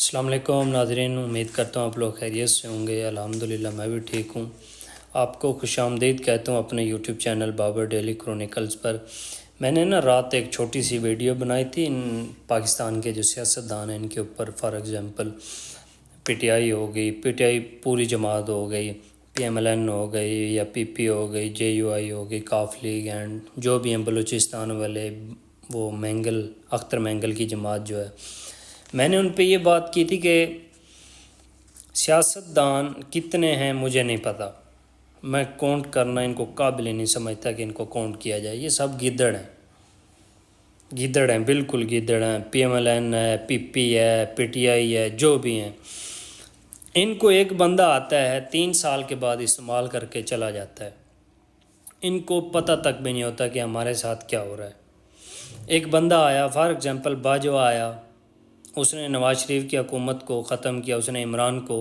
السلام علیکم ناظرین، امید کرتا ہوں آپ لوگ خیریت سے ہوں گے۔ الحمدللہ میں بھی ٹھیک ہوں۔ آپ کو خوش آمدید کہتا ہوں اپنے YouTube channel Babar daily chronicles پر۔ میں نے رات ایک چھوٹی سی ویڈیو بنائی تھی ان پاکستان کے جو سیاستدان ہیں ان کے اوپر، for example P T I ہو گئی، پی ٹی آئی پوری جماعت ہو گئی، پی ایم ایل این ہو گئی یا پی پی ہو گئی، جے یو آئی ہو گئی، کاف لیگ اینڈ جو بھی ہیں بلوچستان والے، وہ مینگل اختر مینگل کی جماعت جو ہے، میں نے ان پہ یہ بات کی تھی کہ سیاستدان کتنے ہیں مجھے نہیں پتہ، میں کاؤنٹ کرنا ان کو قابل ہی نہیں سمجھتا کہ ان کو کاؤنٹ کیا جائے۔ یہ سب گدڑ ہیں، گدڑ ہیں، بالکل گدڑ ہیں۔ پی ایم ایل این ہے، پی پی ہے، پی ٹی آئی ہے، جو بھی ہیں، ان کو ایک بندہ آتا ہے 3 سال کے بعد استعمال کر کے چلا جاتا ہے، ان کو پتہ تک بھی نہیں ہوتا کہ ہمارے ساتھ کیا ہو رہا ہے۔ ایک بندہ آیا، فار ایگزامپل باجوہ آیا، اس نے نواز شریف کی حکومت کو ختم کیا، اس نے عمران کو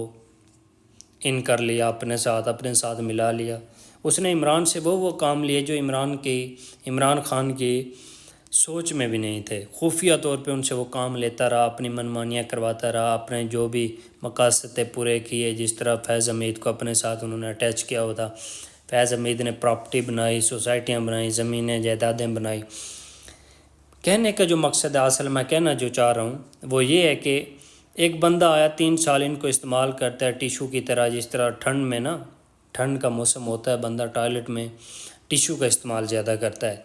ان کر لیا، اپنے ساتھ ملا لیا۔ اس نے عمران سے وہ کام لیے جو عمران خان کی سوچ میں بھی نہیں تھے۔ خفیہ طور پہ ان سے وہ کام لیتا رہا، اپنی منمانیاں کرواتا رہا، اپنے جو بھی مقاصد پورے کیے۔ جس طرح فیض حمید کو اپنے ساتھ انہوں نے اٹیچ کیا ہوا تھا، فیض حمید نے پراپرٹی بنائی، سوسائٹیاں بنائی، زمینیں جائیدادیں بنائی۔ کہنے کا جو مقصد اصل میں کہنا جو چاہ رہا ہوں وہ یہ ہے کہ ایک بندہ آیا 3 سال ان کو استعمال کرتا ہے ٹیشو کی طرح۔ جس طرح ٹھنڈ میں ٹھنڈ کا موسم ہوتا ہے، بندہ ٹوائلٹ میں ٹیشو کا استعمال زیادہ کرتا ہے،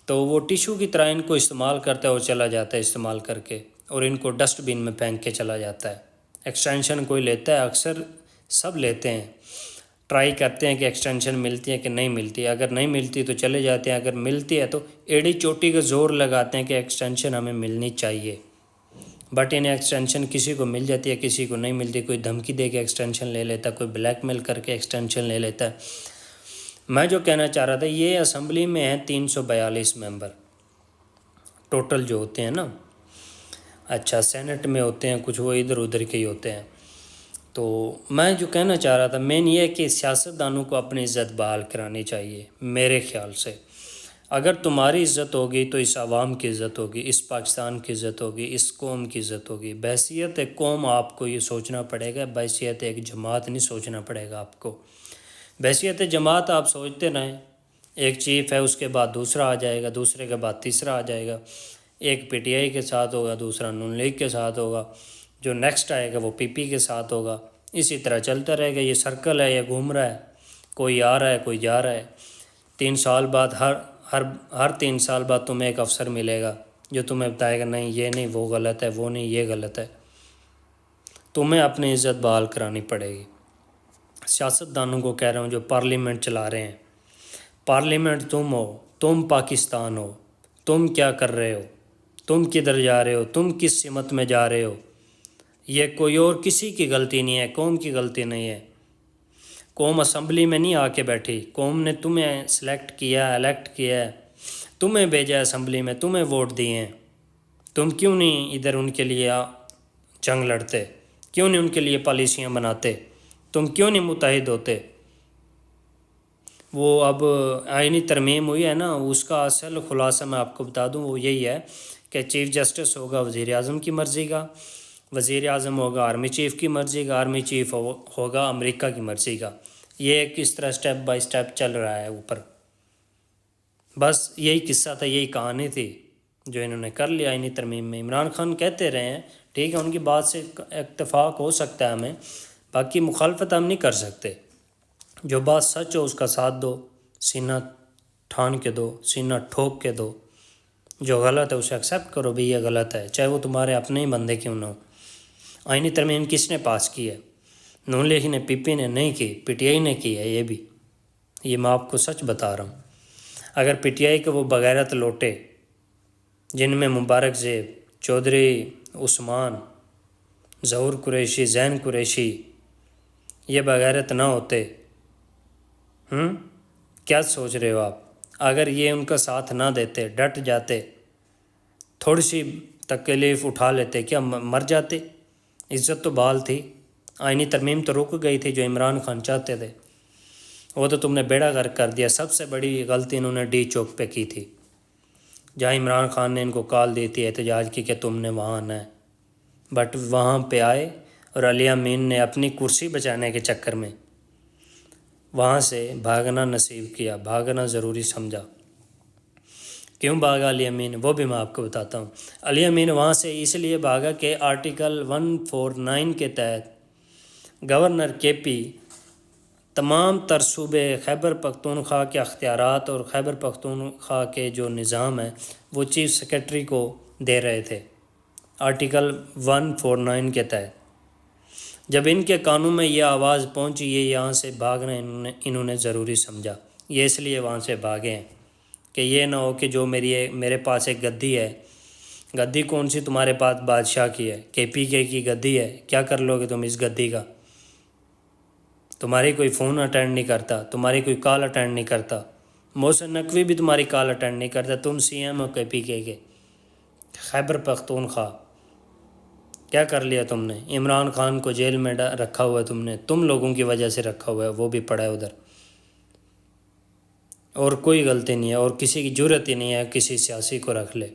تو وہ ٹیشو کی طرح ان کو استعمال کرتا ہے اور چلا جاتا ہے استعمال کر کے، اور ان کو ڈسٹ بن میں پھینک کے چلا جاتا ہے۔ ایکسٹینشن کوئی لیتا ہے، اکثر سب لیتے ہیں، ٹرائی کرتے ہیں کہ ایکسٹینشن ملتی ہے کہ نہیں ملتی ہے، اگر نہیں ملتی تو چلے جاتے ہیں، اگر ملتی ہے تو ایڑی چوٹی کا زور لگاتے ہیں کہ ایکسٹینشن ہمیں ملنی چاہیے، بٹ انہیں ایکسٹینشن کسی کو مل جاتی ہے، کسی کو نہیں ملتی۔ کوئی دھمکی دے کے ایکسٹینشن لے لیتا ہے، کوئی بلیک میل کر کے ایکسٹینشن لے لیتا ہے۔ میں جو کہنا چاہ رہا تھا، یہ اسمبلی میں ہیں 342 ممبر ٹوٹل جو ہوتے ہیں نا، اچھا سینٹ میں ہوتے ہیں کچھ، وہ ادھر ادھر کے ہی ہوتے ہیں۔ تو میں جو کہنا چاہ رہا تھا مین یہ ہے کہ سیاستدانوں کو اپنی عزت بحال کرانی چاہیے۔ میرے خیال سے اگر تمہاری عزت ہوگی تو اس عوام کی عزت ہوگی، اس پاکستان کی عزت ہوگی، اس قوم کی عزت ہوگی۔ بحیثیت ایک قوم آپ کو یہ سوچنا پڑے گا، بحیثیت ایک جماعت نہیں سوچنا پڑے گا آپ کو۔ بحیثیت جماعت آپ سوچتے رہیں، ایک چیف ہے، اس کے بعد دوسرا آ جائے گا، دوسرے کے بعد تیسرا آ جائے گا، ایک پی ٹی آئی کے ساتھ ہوگا، دوسرا نون لیگ کے ساتھ ہوگا، جو نیکسٹ آئے گا وہ پی پی کے ساتھ ہوگا، اسی طرح چلتا رہے گا۔ یہ سرکل ہے، یہ گھوم رہا ہے، کوئی آ رہا ہے کوئی جا رہا ہے۔ 3 سال بعد ہر 3 سال بعد تمہیں ایک افسر ملے گا جو تمہیں بتائے گا نہیں یہ نہیں وہ غلط ہے، وہ نہیں یہ غلط ہے۔ تمہیں اپنی عزت بحال کرانی پڑے گی۔ سیاستدانوں کو کہہ رہا ہوں جو پارلیمنٹ چلا رہے ہیں، پارلیمنٹ تم ہو، تم پاکستان ہو، تم کیا کر رہے ہو، تم کدھر جا رہے ہو، تم کس سمت میں جا رہے ہو۔ یہ کوئی اور کسی کی غلطی نہیں ہے، قوم کی غلطی نہیں ہے۔ قوم اسمبلی میں نہیں آ کے بیٹھی، قوم نے تمہیں سلیکٹ کیا، الیکٹ کیا ہے، تمہیں بھیجا اسمبلی میں، تمہیں ووٹ دیے ہیں۔ تم کیوں نہیں ادھر ان کے لیے جنگ لڑتے، کیوں نہیں ان کے لیے پالیسیاں بناتے، تم کیوں نہیں متحد ہوتے؟ وہ اب آئینی ترمیم ہوئی ہے نا، اس کا اصل خلاصہ میں آپ کو بتا دوں، وہ یہی ہے کہ چیف جسٹس ہوگا وزیر اعظم کی مرضی کا، وزیر اعظم ہوگا آرمی چیف کی مرضی کا، آرمی چیف ہوگا امریکہ کی مرضی کا۔ یہ کس طرح سٹیپ بائی سٹیپ چل رہا ہے اوپر۔ بس یہی قصہ تھا، یہی کہانی تھی جو انہوں نے کر لیا آئینی ترمیم میں۔ عمران خان کہتے رہے ہیں، ٹھیک ہے، ان کی بات سے اتفاق ہو سکتا ہے ہمیں، باقی مخالفت ہم نہیں کر سکتے۔ جو بات سچ ہو اس کا ساتھ دو، سینہ ٹھان کے دو، سینہ ٹھوک کے دو۔ جو غلط ہے اسے ایکسیپٹ کرو بھی یہ غلط ہے، چاہے وہ تمہارے اپنے ہی بندے کیوں نہ ہو۔ آئینی ترمیم کس نے پاس کی ہے؟ نون لیگ نے، پی پی نے نہیں کی، پی ٹی آئی نے کی ہے۔ یہ میں آپ کو سچ بتا رہا ہوں۔ اگر پی ٹی آئی کے وہ بغیرت لوٹے جن میں مبارک زیب، چودھری عثمان، ظہور قریشی، زین قریشی، یہ بغیرت نہ ہوتے، کیا سوچ رہے ہو آپ؟ اگر یہ ان کا ساتھ نہ دیتے، ڈٹ جاتے، تھوڑی سی تکلیف اٹھا لیتے، کیا مر جاتے؟ عزت تو بحال تھی، آئینی ترمیم تو رک گئی تھی جو عمران خان چاہتے تھے، وہ تو تم نے بیڑا غرق کر دیا۔ سب سے بڑی غلطی انہوں نے ڈی چوک پہ کی تھی، جہاں عمران خان نے ان کو کال دی تھی، احتجاج کی کہ تم نے وہاں آنا ہے، بٹ وہاں پہ آئے اور علی امین نے اپنی کرسی بچانے کے چکر میں وہاں سے بھاگنا نصیب کیا، بھاگنا ضروری سمجھا۔ کیوں بھاگا علی امین، وہ بھی میں آپ کو بتاتا ہوں۔ علی امین وہاں سے اس لیے بھاگا کہ آرٹیکل 149 کے تحت گورنر کے پی تمام تر صوبے خیبر پختونخوا کے اختیارات اور خیبر پختونخوا کے جو نظام ہے وہ چیف سیکرٹری کو دے رہے تھے آرٹیکل 149 کے تحت۔ جب ان کے کانوں میں یہ آواز پہنچی، یہ یہاں سے بھاگنا انہوں نے ضروری سمجھا۔ یہ اس لیے وہاں سے بھاگے ہیں کہ یہ نہ ہو کہ جو میرے پاس ایک گدی ہے، گدی کون سی تمہارے پاس بادشاہ کی ہے، KPK کی گدی ہے، کیا کر لو گے تم اس گدی کا؟ تمہاری کوئی فون اٹینڈ نہیں کرتا، تمہاری کوئی کال اٹینڈ نہیں کرتا، محسن نقوی بھی تمہاری کال اٹینڈ نہیں کرتا، تم CM ہو KPK کے خیبر پختونخوا۔ کیا کر لیا تم نے؟ عمران خان کو جیل میں رکھا ہوا ہے تم نے، تم لوگوں کی وجہ سے رکھا ہوا ہے، وہ بھی پڑا ہے ادھر، اور کوئی غلطی نہیں ہے، اور کسی کی جرت ہی نہیں ہے کسی سیاسی کو رکھ لے۔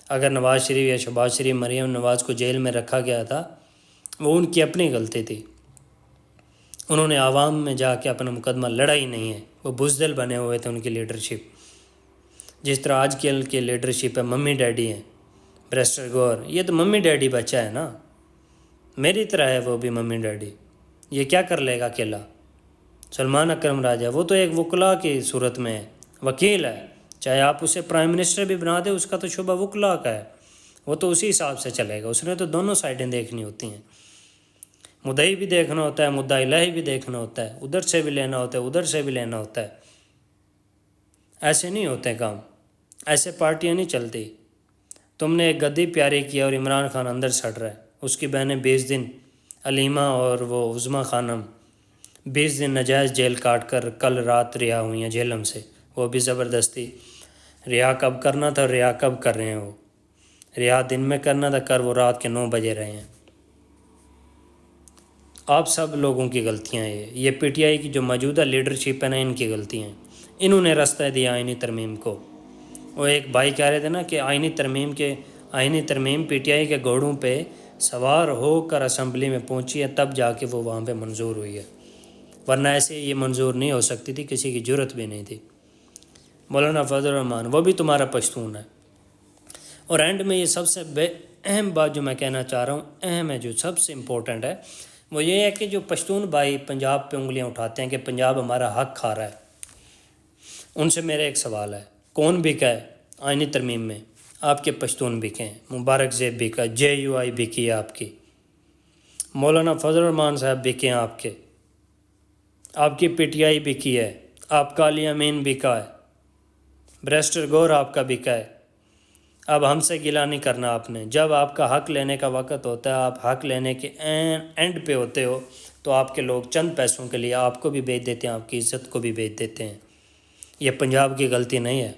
اگر نواز شریف یا شہباز شریف، مریم نواز کو جیل میں رکھا گیا تھا، وہ ان کی اپنی غلطی تھی، انہوں نے عوام میں جا کے اپنا مقدمہ لڑا ہی نہیں ہے، وہ بزدل بنے ہوئے تھے ان کی لیڈرشپ۔ جس طرح آج کل کی لیڈرشپ ہے، ممی ڈیڈی ہیں، بریسٹر گور، یہ تو ممی ڈیڈی بچہ ہے نا، میری طرح ہے وہ بھی ممی ڈیڈی، یہ کیا کر لے گا اکیلا؟ سلمان اکرم راجہ وہ تو ایک وکلا کی صورت میں ہے، وکیل ہے، چاہے آپ اسے پرائم منسٹر بھی بنا دیں، اس کا تو شعبہ وکلا کا ہے، وہ تو اسی حساب سے چلے گا، اس نے تو دونوں سائڈیں دیکھنی ہوتی ہیں، مدعی بھی دیکھنا ہوتا ہے، مدعی الہی بھی دیکھنا ہوتا ہے، ادھر سے بھی لینا ہوتا ہے، ادھر سے بھی لینا ہوتا ہے۔ ایسے نہیں ہوتے کام، ایسے پارٹیاں نہیں چلتی۔ تم نے ایک گدی پیاری کیا اور عمران خان اندر سڑ رہا ہے، اس کی بہنیں 20 دن، علیمہ اور وہ عظمیٰ خانم 20 دن نجائز جیل کاٹ کر کل رات رہا ہوئی ہیں جہلم سے، وہ بھی زبردستی۔ رہا کب کرنا تھا، رہا کب کر رہے ہیں وہ؟ رہا دن میں کرنا تھا، کر وہ رات کے 9 بجے رہے ہیں۔ آپ سب لوگوں کی غلطیاں ہیں، یہ PTI کی جو موجودہ لیڈرشپ ہے نا، ان کی غلطیاں ہیں، انہوں نے راستہ دیا آئینی ترمیم کو۔ وہ ایک بھائی کہہ رہے تھے نا کہ آئینی ترمیم PTI کے گھوڑوں پہ سوار ہو کر اسمبلی میں پہنچی ہے، تب جا کے وہ وہاں پہ منظور ہوئی ہے، ورنہ ایسے یہ منظور نہیں ہو سکتی تھی، کسی کی جرت بھی نہیں تھی۔ مولانا فضل الرحمان وہ بھی تمہارا پشتون ہے۔ اور اینڈ میں یہ سب سے اہم بات جو میں کہنا چاہ رہا ہوں، اہم ہے، جو سب سے امپورٹنٹ ہے، وہ یہ ہے کہ جو پشتون بھائی پنجاب پہ انگلیاں اٹھاتے ہیں کہ پنجاب ہمارا حق کھا رہا ہے، ان سے میرا ایک سوال ہے، کون بکا ہے آئینی ترمیم میں؟ آپ کے پشتون بکے ہیں، مبارک زیب بکا، JUI بکی ہے آپ کی، مولانا فضل الرحمان صاحب بکے ہیں آپ کی PTI بکی ہے، آپ کا علی امین بکا ہے، بریسٹر گور آپ کا بکا ہے۔ اب ہم سے گلا نہیں کرنا آپ نے، جب آپ کا حق لینے کا وقت ہوتا ہے، آپ حق لینے کے اینڈ پہ ہوتے ہو، تو آپ کے لوگ چند پیسوں کے لیے آپ کو بھی بیچ دیتے ہیں، آپ کی عزت کو بھی بیچ دیتے ہیں۔ یہ پنجاب کی غلطی نہیں ہے۔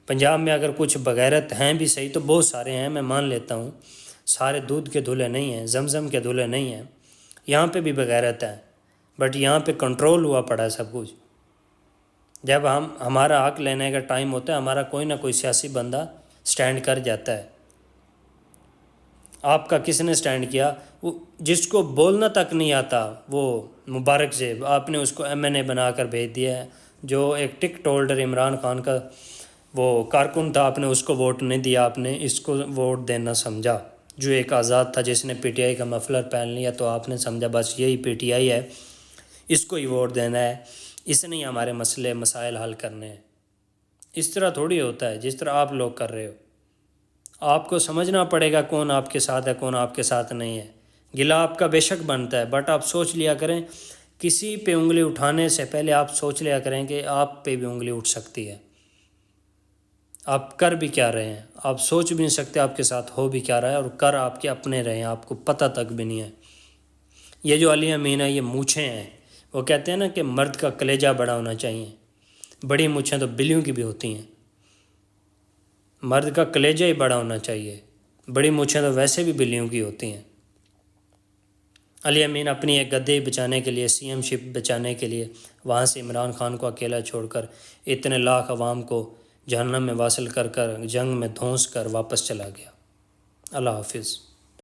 پنجاب میں اگر کچھ بغیرت ہیں بھی صحیح تو بہت سارے ہیں، میں مان لیتا ہوں، سارے دودھ کے دھلے نہیں ہیں، زمزم کے دھلے نہیں ہیں، یہاں پہ بھی بغیرت ہے، بٹ یہاں پہ کنٹرول ہوا پڑا ہے سب کچھ۔ جب ہمارا حق لینے کا ٹائم ہوتا ہے، ہمارا کوئی نہ کوئی سیاسی بندہ سٹینڈ کر جاتا ہے۔ آپ کا کس نے سٹینڈ کیا؟ وہ جس کو بولنا تک نہیں آتا، وہ مبارک زیب، آپ نے اس کو MNA بنا کر بھیج دیا ہے، جو ایک ٹکٹ ہولڈر عمران خان کا وہ کارکن تھا، آپ نے اس کو ووٹ نہیں دیا، آپ نے اس کو ووٹ دینا سمجھا، جو ایک آزاد تھا جس نے PTI کا مفلر پہن لیا، تو آپ نے سمجھا بس یہی PTI ہے، اس کو ہی ووٹ دینا ہے، اس نے ہی ہمارے مسائل حل کرنے ہیں۔ اس طرح تھوڑی ہوتا ہے جس طرح آپ لوگ کر رہے ہو۔ آپ کو سمجھنا پڑے گا کون آپ کے ساتھ ہے، کون آپ کے ساتھ نہیں ہے۔ گلا آپ کا بے شک بنتا ہے، بٹ آپ سوچ لیا کریں، کسی پہ انگلی اٹھانے سے پہلے آپ سوچ لیا کریں کہ آپ پہ بھی انگلی اٹھ سکتی ہے۔ آپ کر بھی کیا رہے ہیں، آپ سوچ بھی نہیں سکتے آپ کے ساتھ ہو بھی کیا رہا ہے، اور کر آپ کے اپنے رہے ہیں، آپ کو پتہ تک بھی نہیں ہے۔ یہ جو علی امین ہے، یہ مونچھیں ہیں، وہ کہتے ہیں نا کہ مرد کا کلیجہ بڑا ہونا چاہیے، بڑی مونچھیں تو بلیوں کی بھی ہوتی ہیں، مرد کا کلیجہ ہی بڑا ہونا چاہیے، بڑی مونچھیں تو ویسے بھی بلیوں کی ہوتی ہیں۔ علی امین اپنی ایک گدی بچانے کے لیے، CM شپ بچانے کے لیے، وہاں سے عمران خان کو اکیلا چھوڑ کر اتنے لاکھ عوام کو جہنم میں واصل کر جنگ میں دھونس کر واپس چلا گیا۔ اللہ حافظ۔